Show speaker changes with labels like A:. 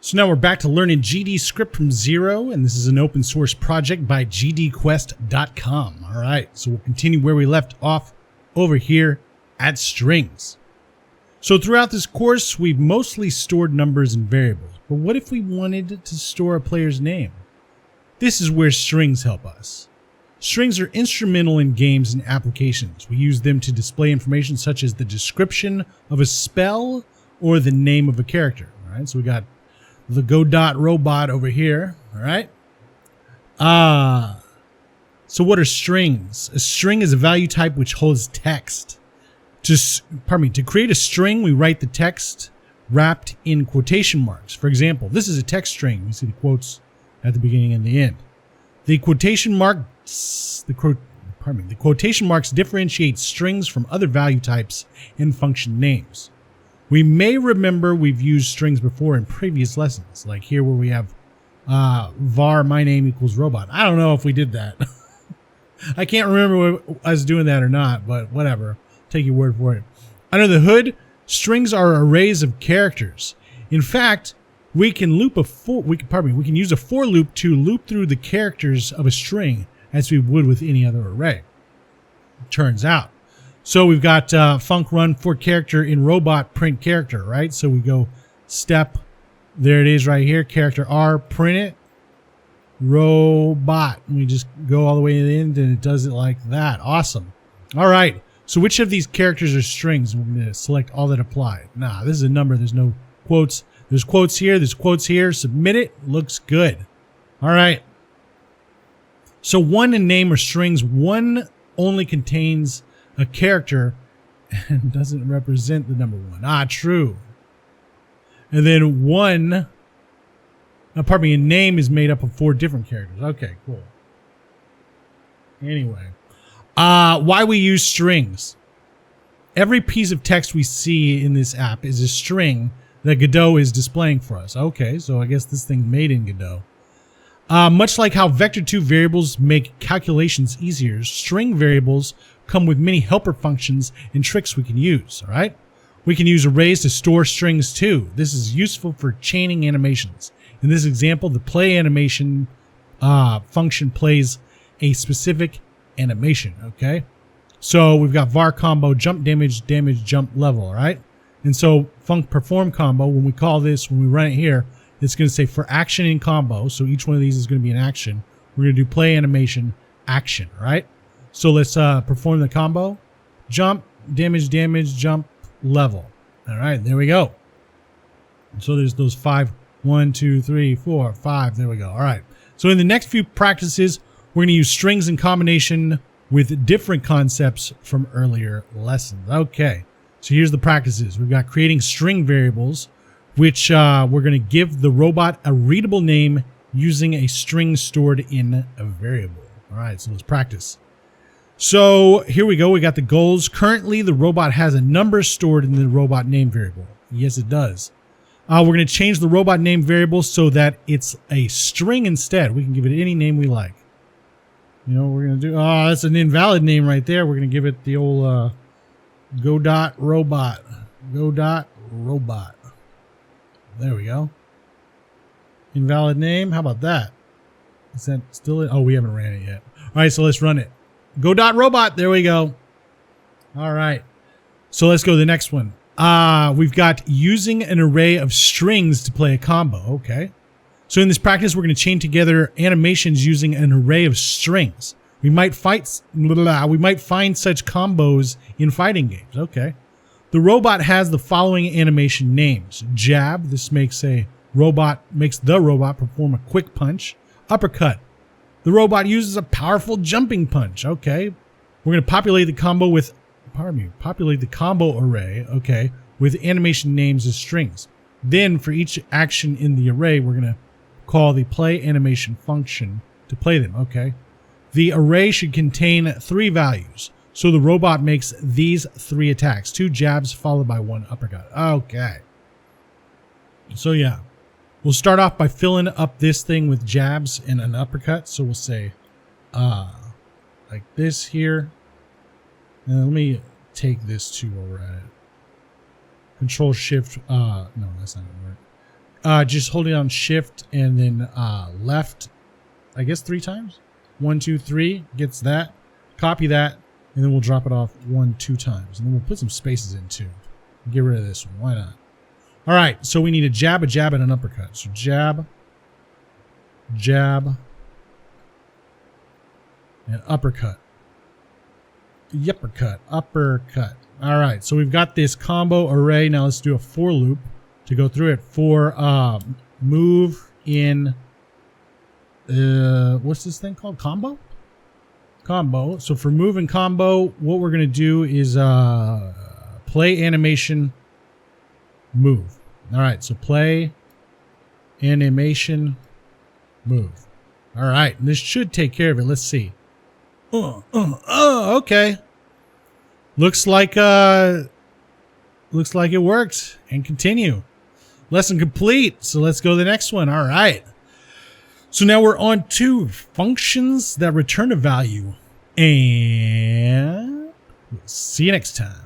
A: So now we're back to learning GDScript from zero, and this is an open source project by GDQuest.com. All right, so we'll continue where we left off over here at strings. So throughout this course, we've mostly stored numbers and variables, but what if we wanted to store a player's name? This is where strings help us. Strings are instrumental in games and applications. We use them to display information such as the description of a spell or the name of a character. All right, so we got the Godot robot over here. All right. So what are strings? A string is a value type which holds text. To create a string, we write the text wrapped in quotation marks. For example, this is a text string. You see the quotes at the beginning and the end. The quotation marks differentiate strings from other value types and function names. We may remember we've used strings before in previous lessons, like here where we have var my name equals robot. I don't know if we did that. I can't remember us doing that or not, but whatever. Take your word for it. Under the hood, strings are arrays of characters. In fact, we can use a for loop to loop through the characters of a string as we would with any other array. Turns out. So we've got func run for character in robot print character, right? So we go step, there it is right here, character R, print it, robot. And we just go all the way to the end and it does it like that. Awesome. All right. So which of these characters are strings? We're going to select all that apply. Nah, this is a number. There's no quotes. There's quotes here. There's quotes here. Submit it. Looks good. All right. So one and name are strings. One only contains a character and doesn't represent the number one. True. And then a name is made up of 4 different characters. Okay, cool. Anyway, why we use strings. Every piece of text we see in this app is a string that Godot is displaying for us. Okay, so I guess this thing's made in Godot. Much like how vector2 variables make calculations easier, string variables come with many helper functions and tricks we can use, all right? We can use arrays to store strings too. This is useful for chaining animations. In this example, the play animation function plays a specific animation, okay? So we've got var combo jump damage jump level, all right? And so func perform combo, when we call this, when we run it here, it's going to say for action in combo. So each one of these is going to be an action. We're going to do play animation action, all right? So let's perform the combo. Jump, damage, jump, level. All right, there we go. So there's those 5. 1, 2, 3, 4, 5. There we go. All right. So in the next few practices, we're going to use strings in combination with different concepts from earlier lessons. Okay. So here's the practices. We've got creating string variables, which we're going to give the robot a readable name using a string stored in a variable. All right. So let's practice. So here we go. We got the goals. Currently, the robot has a number stored in the robot name variable. Yes, it does. We're going to change the robot name variable so that it's a string instead. We can give it any name we like. You know what we're going to do? Oh, that's an invalid name right there. We're going to give it the old Godot robot. Godot robot. There we go. Invalid name. How about that? Is that still it? Oh, we haven't ran it yet. All right, so let's run it. Godot robot. There we go. All right. So let's go to the next one. We've got using an array of strings to play a combo. Okay. So in this practice, we're going to chain together animations using an array of strings. We might find such combos in fighting games. Okay. The robot has the following animation names. Jab. This makes the robot perform a quick punch. Uppercut. The robot uses a powerful jumping punch. Okay. We're going to populate the combo array, okay, with animation names as strings. Then for each action in the array, we're going to call the play animation function to play them, okay? The array should contain 3 values. So the robot makes these 3 attacks, 2 jabs followed by 1 uppercut. Okay. So yeah, we'll start off by filling up this thing with jabs and an uppercut. So we'll say, like this here. And let me take this to where we're at. Control Shift. No, that's not going to work. just holding on shift and then left, I guess 3 times. 1, 2, 3 gets that. Copy that, and then we'll drop it off 1, 2 times. And then we'll put some spaces in too. Get rid of this one. Why not? All right, so we need a jab, and an uppercut. So jab, jab, and uppercut. Yuppercut, uppercut. All right, so we've got this combo array. Now let's do a for loop to go through it. For move in, what's this thing called? Combo? Combo. So for move and combo, what we're going to do is play animation move. All right, so play animation move. All right, and this should take care of it. Let's see. Okay. Looks like it worked. And continue. Lesson complete. So let's go to the next one. All right. So now we're on to functions that return a value. And we'll see you next time.